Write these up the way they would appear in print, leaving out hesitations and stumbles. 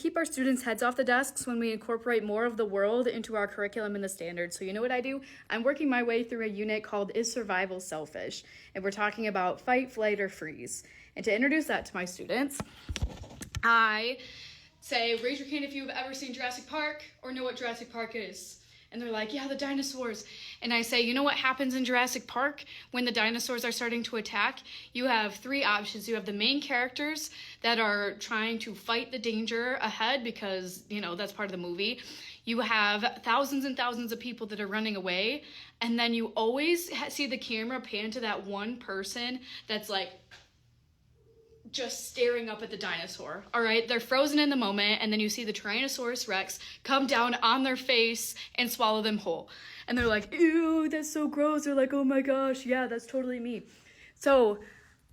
keep our students' heads off the desks when we incorporate more of the world into our curriculum and the standards. So you know what I do? I'm working my way through a unit called Is Survival Selfish? And we're talking about fight, flight, or freeze. And to introduce that to my students, I say, raise your hand if you've ever seen Jurassic Park or know what Jurassic Park is. And they're like, yeah, the dinosaurs. And I say, you know what happens in Jurassic Park when the dinosaurs are starting to attack? You have three options. You have the main characters that are trying to fight the danger ahead because, you know, that's part of the movie. You have thousands and thousands of people that are running away. And then you always see the camera pan to that one person that's like, just staring up at the dinosaur. All right, they're frozen in the moment, and then you see the Tyrannosaurus Rex come down on their face and swallow them whole. And they're like, ew, that's so gross. They're like, oh my gosh, yeah, that's totally me. So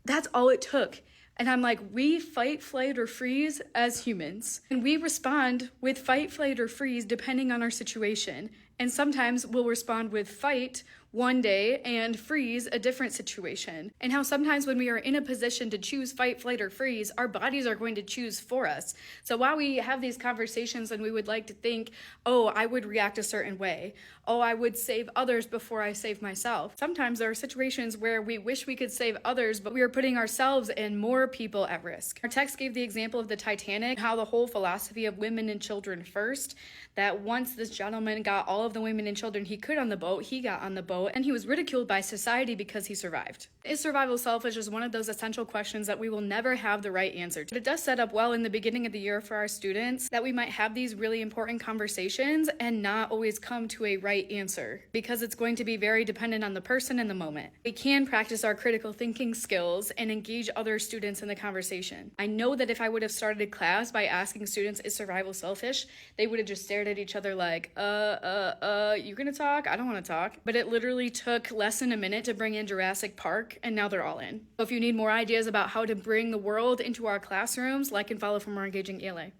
that's all it took. And I'm like, we fight, flight, or freeze as humans. And we respond with fight, flight, or freeze depending on our situation. And sometimes we'll respond with fight one day and freeze a different situation. And how sometimes when we are in a position to choose fight, flight, or freeze, our bodies are going to choose for us. So while we have these conversations and we would like to think, oh, I would react a certain way. Oh, I would save others before I save myself. Sometimes there are situations where we wish we could save others, but we are putting ourselves and more people at risk. Our text gave the example of the Titanic, how the whole philosophy of women and children first, that once this gentleman got all of the women and children he could on the boat, he got on the boat, and he was ridiculed by society because he survived. Is survival selfish is one of those essential questions that we will never have the right answer to. But it does set up well in the beginning of the year for our students that we might have these really important conversations and not always come to a right answer because it's going to be very dependent on the person and the moment. We can practice our critical thinking skills and engage other students in the conversation. I know that if I would have started class by asking students, is survival selfish? They would have just stared at each other like, you gonna talk? I don't want to talk. But it literally took less than a minute to bring in Jurassic Park, and now they're all in. So if you need more ideas about how to bring the world into our classrooms, like and follow for more engaging ELA.